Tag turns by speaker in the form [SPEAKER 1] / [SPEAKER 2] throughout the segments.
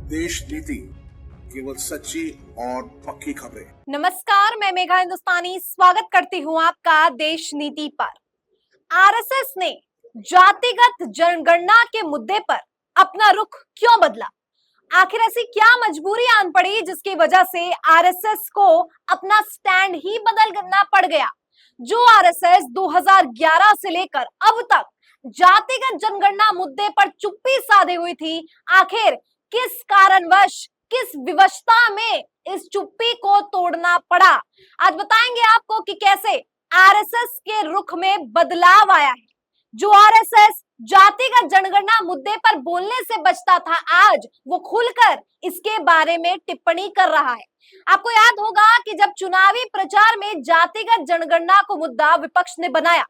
[SPEAKER 1] देश नीति, केवल सच्ची और पक्की खबरें।
[SPEAKER 2] नमस्कार, मैं मेघा हिंदुस्तानी स्वागत करती हूँ आपका देश नीति पर। आरएसएस ने जातिगत जनगणना के मुद्दे पर अपना रुख क्यों बदला? आखिर ऐसी क्या मजबूरी आन पड़ी जिसकी वजह से आरएसएस को अपना स्टैंड ही बदलना पड़ गया? जो आरएसएस 2011 से लेकर अब तक जातिगत जनगणना मुद्दे पर चुप्पी साधे हुई थी, आखिर किस कारणवश, किस विवशता में इस चुप्पी को तोड़ना पड़ा? आज बताएंगे आपको कि कैसे आरएसएस के रुख में बदलाव आया है। जो आरएसएस जातिगत जनगणना मुद्दे पर बोलने से बचता था, आज वो खुलकर इसके बारे में टिप्पणी कर रहा है। आपको याद होगा कि जब चुनावी प्रचार में जातिगत जनगणना को मुद्दा विपक्ष ने बनाया,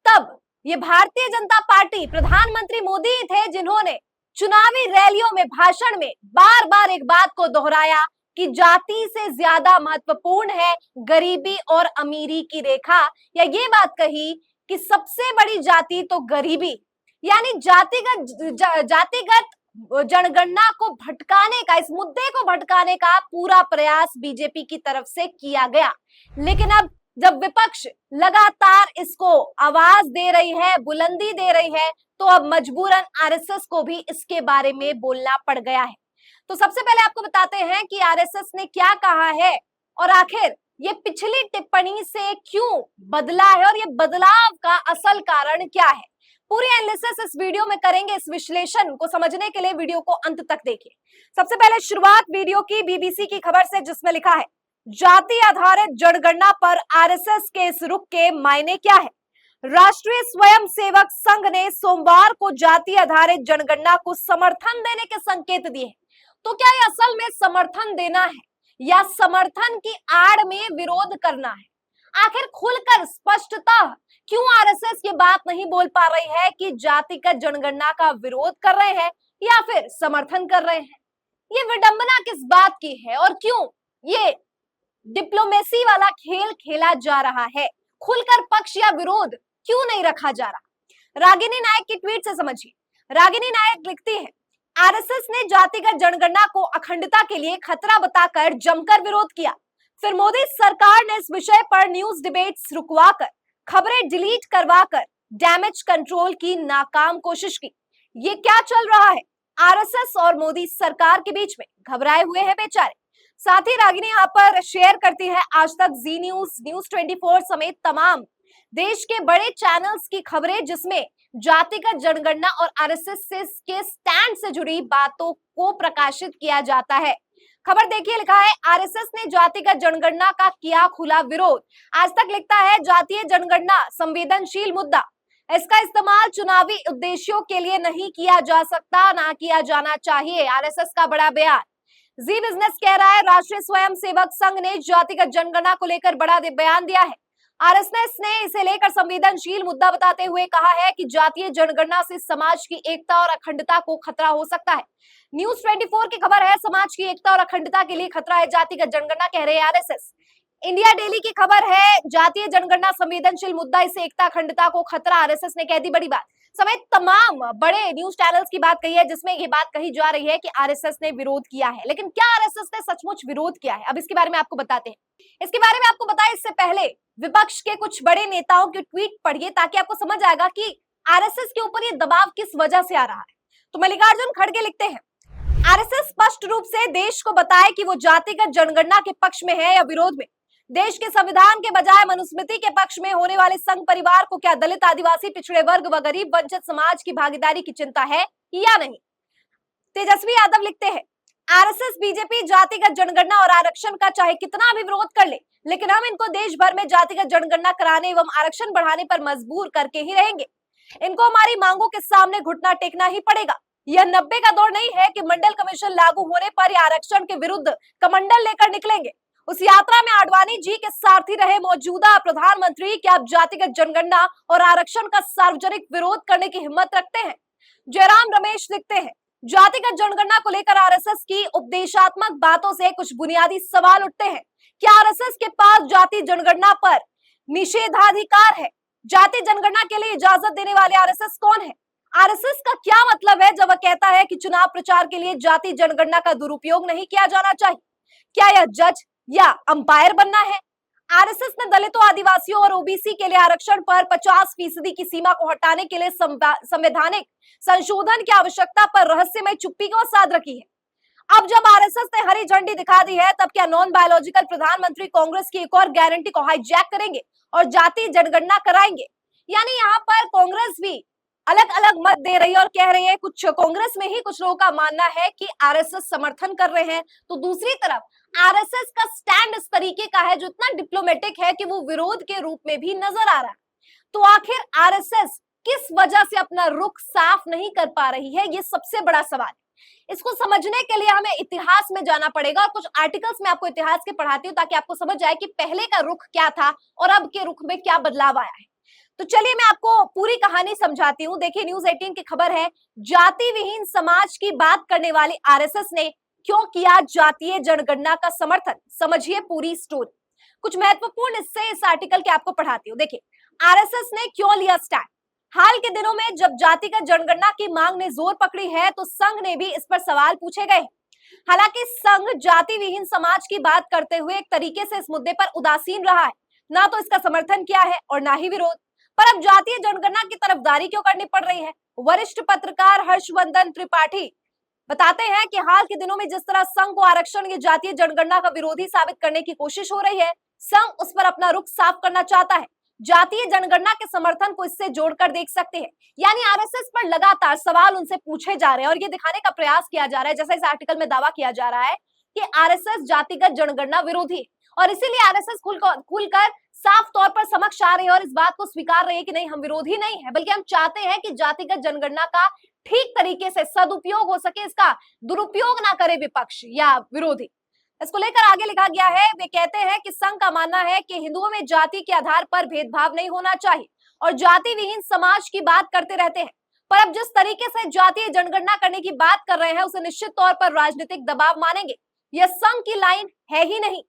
[SPEAKER 2] तब ये भारतीय जनता पार्टी, प्रधानमंत्री मोदी थे जिन्होंने चुनावी रैलियों में, भाषण में बार बार एक बात को दोहराया कि जाति से ज्यादा महत्वपूर्ण है गरीबी और अमीरी की रेखा, या ये बात कही कि सबसे बड़ी जाति तो गरीबी, यानी जातिगत जनगणना को भटकाने का, इस मुद्दे को भटकाने का पूरा प्रयास बीजेपी की तरफ से किया गया। लेकिन अब जब विपक्ष लगातार इसको आवाज दे रही है, बुलंदी दे रही है, तो अब मजबूरन आरएसएस को भी इसके बारे में बोलना पड़ गया है। तो सबसे पहले आपको बताते हैं कि आरएसएस ने क्या कहा है और आखिर ये पिछली टिप्पणी से क्यों बदला है और ये बदलाव का असल कारण क्या है। पूरी एनालिसिस इस वीडियो में करेंगे। इस विश्लेषण को समझने के लिए वीडियो को अंत तक देखिए। सबसे पहले शुरुआत वीडियो की बीबीसी की खबर से, जिसमें लिखा है जाति आधारित जनगणना पर आरएसएस के इस रुख के मायने क्या है। राष्ट्रीय स्वयंसेवक संघ ने सोमवार को जाति आधारित जनगणना को समर्थन देने के संकेत दिए हैं। तो क्या ये असल में समर्थन देना है या समर्थन की आड़ में विरोध करना है? आखिर खुलकर स्पष्टता क्यों आरएसएस ये बात नहीं बोल पा रही है कि जातिगत जनगणना का विरोध कर रहे हैं या फिर समर्थन कर रहे हैं? ये विडंबना किस बात की है और क्यों ये डिप्लोमेसी वाला खेल खेला जा रहा है? खुलकर पक्ष या विरोध क्यों नहीं रखा जा रहा? रागिनी नायक की ट्वीट से समझिए। रागिनी नायक लिखती है, आरएसएस ने जातिगत जनगणना को अखंडता के लिए खतरा बताकर जमकर विरोध किया। फिर मोदी सरकार ने इस विषय पर न्यूज डिबेट्स रुकवाकर, खबरें डिलीट करवाकर डैमेज कंट्रोल की नाकाम कोशिश की। ये क्या चल रहा है? आरएसएस और मोदी सरकार के बीच में घबराए हुए हैं बेचारे। साथ ही रागिनी यहाँ पर शेयर करती है आज तक, जी न्यूज, न्यूज 24 समेत तमाम देश के बड़े चैनल्स की खबरें, जिसमें जातिगत जनगणना और आरएसएस के स्टैंड से जुड़ी बातों को प्रकाशित किया जाता है। खबर देखिए, लिखा है आरएसएस ने जातिगत जनगणना का किया खुला विरोध। आज तक लिखता है जातीय जनगणना संवेदनशील मुद्दा, इसका इस्तेमाल चुनावी उद्देश्यों के लिए नहीं किया जा सकता, ना किया जाना चाहिए। आरएसएस का बड़ा बयान। जी बिजनेस कह रहा है राष्ट्रीय स्वयंसेवक संघ ने जातिगत जनगणना को लेकर बड़ा बयान दिया है। आरएसएस ने इसे लेकर संवेदनशील मुद्दा बताते हुए कहा है कि जातीय जनगणना से समाज की एकता और अखंडता को खतरा हो सकता है। न्यूज 24 की खबर है, समाज की एकता और अखंडता के लिए खतरा है जातिगत जनगणना, कह रहे हैं आरएसएस। इंडिया डेली की खबर है, जातीय जनगणना संवेदनशील मुद्दा, इसे एकता अखंडता को खतरा, आरएसएस ने कह दी बड़ी बात। समेत तमाम बड़े न्यूज चैनल्स की बात कही है, जिसमें ये बात कही जा रही है कि आरएसएस ने विरोध किया है। लेकिन क्या आरएसएस ने सचमुच विरोध किया है? अब इसके बारे में आपको बताते हैं। इसके बारे में आपको बताएं इससे पहले विपक्ष के कुछ बड़े नेताओं की ट्वीट पढ़िए, ताकि आपको समझ आएगा कि आरएसएस के ऊपर ये दबाव किस वजह से आ रहा है। तो मल्लिकार्जुन खड़गे लिखते हैं, आरएसएस स्पष्ट रूप से देश को बताए कि वो जातिगत जनगणना के पक्ष में है या विरोध में। देश के संविधान के बजाय मनुस्मृति के पक्ष में होने वाले संघ परिवार को क्या दलित, आदिवासी, पिछड़े वर्ग व गरीब वंचित समाज की भागीदारी की चिंता है या नहीं? तेजस्वी यादव लिखते हैं, आरएसएस बीजेपी जातिगत जनगणना और आरक्षण का चाहे कितना भी विरोध कर ले, लेकिन हम इनको देश भर में जातिगत जनगणना कराने एवं आरक्षण बढ़ाने पर मजबूर करके ही रहेंगे। इनको हमारी मांगों के सामने घुटना टेकना ही पड़ेगा। यह 90 का दौर नहीं है कि मंडल कमीशन लागू होने पर या आरक्षण के विरुद्ध कमंडल लेकर निकलेंगे। उस यात्रा में आडवाणी जी के सारथी रहे मौजूदा प्रधानमंत्री क्या अब जातिगत जनगणना और आरक्षण का सार्वजनिक विरोध करने की हिम्मत रखते हैं? जयराम रमेश लिखते हैं, जातिगत जनगणना को लेकर आरएसएस की उपदेशात्मक बातों से कुछ बुनियादी सवाल उठते हैं। क्या आरएसएस के पास जाति जनगणना पर निषेधाधिकार है? जाति जनगणना के लिए इजाजत देने वाले आरएसएस कौन है? आरएसएस का क्या मतलब है जब वह कहता है कि चुनाव प्रचार के लिए जाति जनगणना का दुरुपयोग नहीं किया जाना चाहिए? क्या यह जज या अंपायर बनना है? आरएसएस ने दलितों, आदिवासियों और ओबीसी के लिए आरक्षण पर 50% की सीमा को हटाने के लिए संवैधानिक संशोधन की आवश्यकता पर रहस्यमय चुप्पी को साध रखी है। अब जब आरएसएस ने हरी झंडी दिखा दी है, तब क्या नॉन बायोलॉजिकल प्रधानमंत्री कांग्रेस की एक और गारंटी को हाईजैक करेंगे और जाति जनगणना कराएंगे? यानी यहाँ पर कांग्रेस भी अलग अलग मत दे रही है और कह रही है, कुछ कांग्रेस में ही कुछ लोगों का मानना है कि आरएसएस समर्थन कर रहे हैं, तो दूसरी तरफ आरएसएस का स्टैंड इस तरीके का है जो इतना डिप्लोमेटिक है कि वो विरोध के रूप में भी नजर आ रहा है। तो आखिर आरएसएस किस वजह से अपना रुख साफ नहीं कर पा रही है, ये सबसे बड़ा सवाल है। इसको समझने के लिए हमें इतिहास में जाना पड़ेगा और कुछ आर्टिकल्स में आपको इतिहास के पढ़ाती हूँ ताकि आपको समझ जाए कि पहले का रुख क्या था और अब के रुख में क्या बदलाव आया है। तो चलिए मैं आपको पूरी कहानी समझाती हूँ। देखिए, न्यूज़ 18 की खबर है, जाति विहीन समाज की बात करने वाली आरएसएस ने क्यों किया जातीय जनगणना का समर्थन। समझिए पूरी स्टोरी। कुछ महत्वपूर्ण इससे इस आर्टिकल के आपको पढ़ाती हूँ। देखिए, आरएसएस ने क्यों लिया स्टैंड। हाल के दिनों में जब जातिगत जनगणना की मांग ने जोर पकड़ी है, तो संघ ने भी इस पर सवाल पूछे गए। हालांकि संघ जाति विहीन समाज की बात करते हुए एक तरीके से इस मुद्दे पर उदासीन रहा है, ना तो इसका समर्थन किया है और ना ही विरोध। पर अब जातीय जनगणना की तरफदारी क्यों करनी पड़ रही है? वरिष्ठ पत्रकार हर्षवर्धन त्रिपाठी बताते हैं कि हाल के दिनों में जिस तरह संघ को आरक्षण की जातीय जनगणना का विरोधी साबित करने की कोशिश हो रही है, संघ उस पर अपना रुख साफ करना चाहता है। जातीय जनगणना के समर्थन को इससे जोड़कर देख सकते हैं। यानी आरएसएस पर लगातार सवाल उनसे पूछे जा रहे हैं और ये दिखाने का प्रयास किया जा रहा है, जैसा इस आर्टिकल में दावा किया जा रहा है कि आरएसएस जातिगत जनगणना विरोधी है और इसीलिए आरएसएस खुलकर साफ तौर पर समक्ष आ रही है और इस बात को स्वीकार रही है कि नहीं, हम विरोधी नहीं है, बल्कि हम चाहते हैं कि जातिगत जनगणना का ठीक तरीके से सदुपयोग हो सके, इसका दुरुपयोग ना करे विपक्ष या विरोधी। इसको लेकर आगे लिखा गया है, वे कहते हैं कि संघ का मानना है कि हिंदुओं में जाति के आधार पर भेदभाव नहीं होना चाहिए और जाति विहीन समाज की बात करते रहते हैं। पर अब जिस तरीके से जातीय जनगणना करने की बात कर रहे हैं, उसे निश्चित तौर पर राजनीतिक दबाव मानेंगे। यह संघ की लाइन है ही नहीं।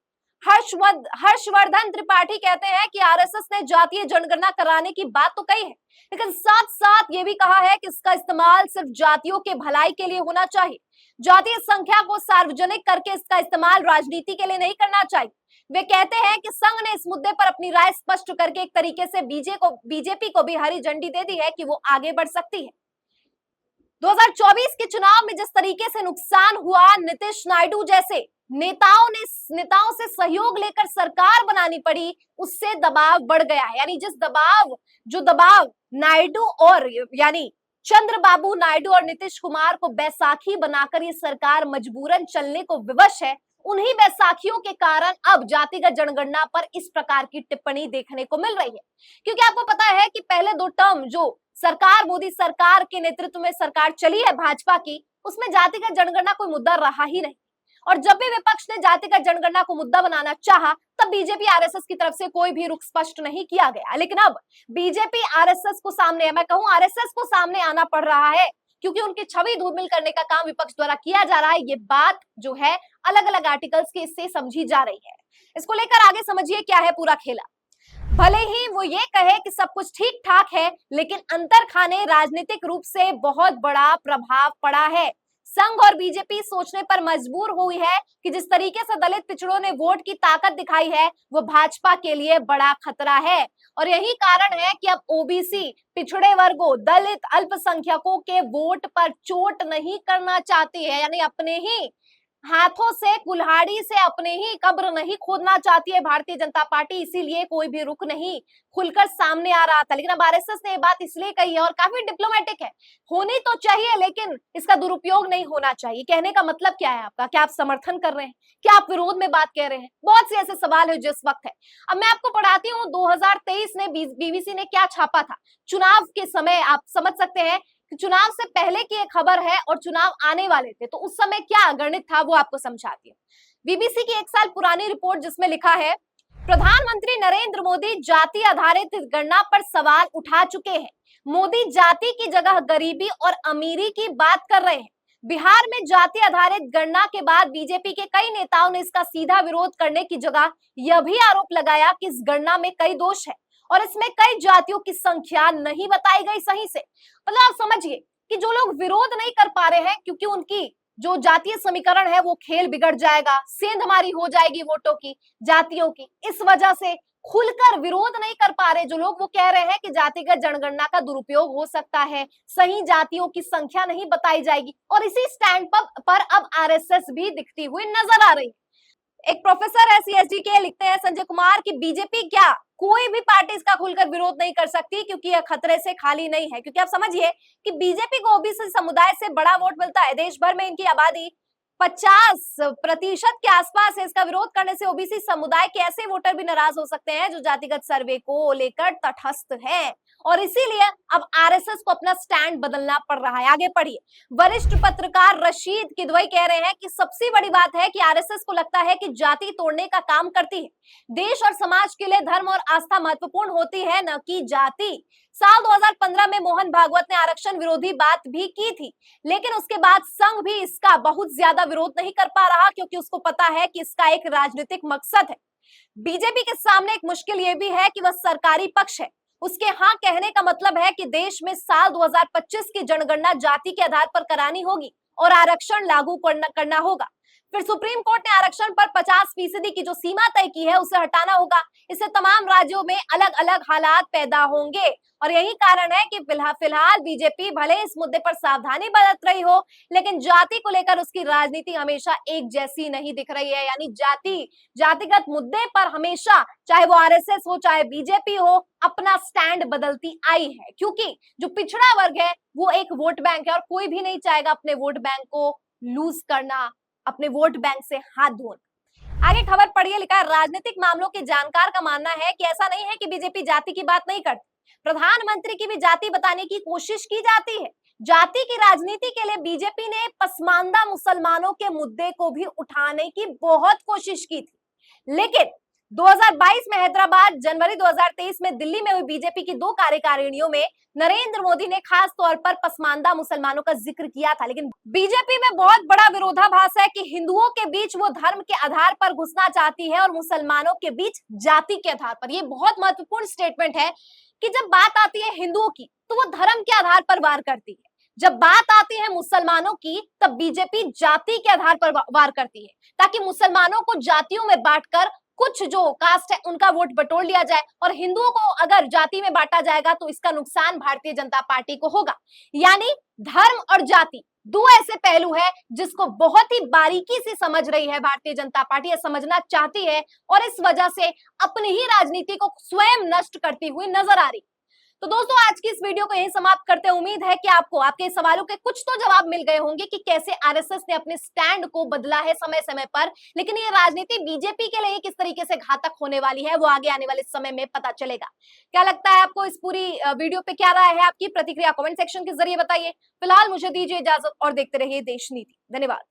[SPEAKER 2] हर्षवर्धन त्रिपाठी कहते हैं कि आरएसएस ने जातीय जनगणना कराने की बात तो कही है, लेकिन साथ साथ ये भी कहा है कि इसका इस्तेमाल सिर्फ जातियों के भलाई के लिए होना चाहिए। जातीय संख्या को सार्वजनिक करके इसका इस्तेमाल राजनीति के लिए नहीं करना चाहिए। वे कहते हैं कि संघ ने इस मुद्दे पर अपनी राय स्पष्ट करके एक तरीके से बीजेपी को भी हरी झंडी दे दी है कि वो आगे बढ़ सकती है। 2024 के चुनाव में जिस तरीके से नुकसान हुआ, नीतीश नायडू जैसे नेताओं से सहयोग लेकर सरकार बनानी पड़ी, उससे दबाव बढ़ गया है। यानी जो दबाव नायडू और यानी चंद्रबाबू नायडू और नीतीश कुमार को बैसाखी बनाकर ये सरकार मजबूरन चलने को विवश है, उन्हीं बैसाखियों के कारण अब जातिगत जनगणना पर इस प्रकार की टिप्पणी देखने को मिल रही है। क्योंकि आपको पता है कि पहले 2 टर्म जो सरकार, मोदी सरकार के नेतृत्व में सरकार चली है भाजपा की, उसमें जातिगत जनगणना कोई मुद्दा रहा ही नहीं। और जब भी विपक्ष ने जातिगत जनगणना को मुद्दा बनाना चाहा, तब बीजेपी आरएसएस की तरफ से कोई भी रुख स्पष्ट नहीं किया गया। लेकिन अब बीजेपी आरएसएस को सामने, मैं कहूं आरएसएस को सामने आना पड़ रहा है, क्योंकि उनकी छवि धूमिल करने का काम विपक्ष द्वारा किया जा रहा है। ये बात जो है अलग अलग आर्टिकल्स के इससे समझी जा रही है। इसको लेकर आगे समझिए क्या है पूरा खेला। भले ही वो ये कहे कि सब कुछ ठीक ठाक है, लेकिन अंतर खाने राजनीतिक रूप से बहुत बड़ा प्रभाव पड़ा है। संघ और बीजेपी सोचने पर मजबूर हुई है कि जिस तरीके से दलित पिछड़ों ने वोट की ताकत दिखाई है, वो भाजपा के लिए बड़ा खतरा है। और यही कारण है कि अब ओबीसी, पिछड़े वर्गों, दलित, अल्पसंख्यकों के वोट पर चोट नहीं करना चाहती है, यानी अपने ही हाथों से, कुल्हाड़ी से अपने ही कब्र नहीं खोदना चाहती है भारतीय जनता पार्टी। इसीलिए कोई भी रुख नहीं खुलकर सामने आ रहा था। लेकिन अब आरएसएस ने ये बात इसलिए कही है और काफी डिप्लोमेटिक है, होनी तो चाहिए लेकिन इसका दुरुपयोग नहीं होना चाहिए। कहने का मतलब क्या है आपका? क्या आप समर्थन कर रहे हैं? क्या आप विरोध में बात कह रहे हैं? बहुत से ऐसे सवाल है जिस वक्त है। अब मैं आपको पढ़ाती हूँ 2023 में बीबीसी ने क्या छापा था चुनाव के समय। आप समझ सकते हैं चुनाव से पहले की एक खबर है और चुनाव आने वाले थे, तो उस समय क्या गणित था वो आपको समझाती हूँ। बीबीसी की 1 साल पुरानी रिपोर्ट जिसमें लिखा है, प्रधानमंत्री नरेंद्र मोदी जाति आधारित गणना पर सवाल उठा चुके हैं। मोदी जाति की जगह गरीबी और अमीरी की बात कर रहे हैं। बिहार में जाति आधारित गणना के बाद बीजेपी के कई नेताओं ने इसका सीधा विरोध करने की जगह यह भी आरोप लगाया कि इस गणना में कई दोष है और इसमें कई जातियों की संख्या नहीं बताई गई सही से। मतलब आप समझिए कि जो लोग विरोध नहीं कर पा रहे हैं क्योंकि उनकी जो जातीय समीकरण है वो खेल बिगड़ जाएगा, सेंधमारी हो जाएगी वोटों की, जातियों की, इस वजह से खुलकर विरोध नहीं कर पा रहे जो लोग, वो कह रहे हैं कि जातिगत जनगणना का दुरुपयोग हो सकता है, सही जातियों की संख्या नहीं बताई जाएगी। और इसी स्टैंड पर अब आरएसएस भी दिखती हुई नजर आ रही है। एक प्रोफेसर है सीएसडी के, लिखते हैं संजय कुमार कि बीजेपी क्या कोई भी पार्टी इसका खुलकर विरोध नहीं कर सकती क्योंकि यह खतरे से खाली नहीं है। क्योंकि आप समझिए कि बीजेपी को ओबीसी समुदाय से बड़ा वोट मिलता है, देश भर में इनकी आबादी 50% के आसपास है। इसका विरोध करने से ओबीसी समुदाय के ऐसे वोटर भी नाराज हो सकते हैं जो जातिगत सर्वे को लेकर तटस्थ हैं, और इसीलिए अब आरएसएस को अपना स्टैंड बदलना पड़ रहा है। आगे पढ़िए, वरिष्ठ पत्रकार रशीद किदवई कह रहे हैं कि सबसे बड़ी बात है कि आरएसएस को लगता है कि जाति तोड़ने का काम करती है। देश और समाज के लिए धर्म और आस्था महत्वपूर्ण होती है, न कि जाति। साल 2015 में मोहन भागवत ने आरक्षण विरोधी बात भी की थी, लेकिन उसके बाद संघ भी इसका बहुत ज्यादा विरोध नहीं कर पा रहा क्योंकि उसको पता है कि इसका एक राजनीतिक मकसद है। बीजेपी के सामने एक मुश्किल यह भी है कि वह सरकारी पक्ष है। उसके हाँ कहने का मतलब है कि देश में साल 2025 की जनगणना जाति के आधार पर करानी होगी और आरक्षण लागू करना होगा। फिर सुप्रीम कोर्ट ने आरक्षण पर 50% की जो सीमा तय की है उसे हटाना होगा। इससे तमाम राज्यों में अलग अलग हालात पैदा होंगे, और यही कारण है कि फिलहाल बीजेपी भले इस मुद्दे पर सावधानी बरत रही हो, लेकिन जाति को लेकर उसकी राजनीति हमेशा एक जैसी नहीं दिख रही है। यानी जातिगत मुद्दे पर हमेशा, चाहे वो आरएसएस हो चाहे बीजेपी हो, अपना स्टैंड बदलती आई है, क्योंकि जो पिछड़ा वर्ग है वो एक वोट बैंक है और कोई भी नहीं चाहेगा अपने वोट बैंक को लूज करना, अपने वोट बैंक से हाथ धोना। आगे खबर पढ़िए, लिखा है राजनीतिक मामलों के जानकार का मानना है कि ऐसा नहीं है कि बीजेपी जाति की बात नहीं करती, प्रधानमंत्री की भी जाति बताने की कोशिश की जाती है। जाति की राजनीति के लिए बीजेपी ने पसमानदा मुसलमानों के मुद्दे को भी उठाने की बहुत कोशिश की थी, लेकिन 2022 में हैदराबाद, जनवरी 2023 में दिल्ली में हुई बीजेपी की 2 कार्यकारिणियों में नरेंद्र मोदी ने खास तौर पर पसमानदा मुसलमानों का जिक्र किया था। लेकिन बीजेपी में बहुत बड़ा विरोधाभास है कि हिंदुओं के बीच वो धर्म के आधार पर घुसना चाहती है और मुसलमानों के बीच जाति के आधार पर। ये बहुत महत्वपूर्ण स्टेटमेंट है कि जब बात आती है हिंदुओं की तो वो धर्म के आधार पर वार करती है, जब बात आती है मुसलमानों की तब बीजेपी जाति के आधार पर वार करती है, ताकि मुसलमानों को जातियों में बांटकर कुछ जो कास्ट है उनका वोट बटोर लिया जाए, और हिंदुओं को अगर जाति में बांटा जाएगा तो इसका नुकसान भारतीय जनता पार्टी को होगा। यानी धर्म और जाति दो ऐसे पहलू है जिसको बहुत ही बारीकी से समझ रही है भारतीय जनता पार्टी, या समझना चाहती है, और इस वजह से अपनी ही राजनीति को स्वयं नष्ट करती हुई नजर आ रही। तो दोस्तों, आज की इस वीडियो को यहीं समाप्त करते हैं। उम्मीद है कि आपको आपके सवालों के कुछ तो जवाब मिल गए होंगे कि कैसे आरएसएस ने अपने स्टैंड को बदला है समय समय पर, लेकिन ये राजनीति बीजेपी के लिए किस तरीके से घातक होने वाली है वो आगे आने वाले समय में पता चलेगा। क्या लगता है आपको इस पूरी वीडियो पे? क्या राय है आपकी? प्रतिक्रिया कमेंट सेक्शन के जरिए बताइए। फिलहाल मुझे दीजिए इजाजत और देखते रहिए देश नीति। धन्यवाद।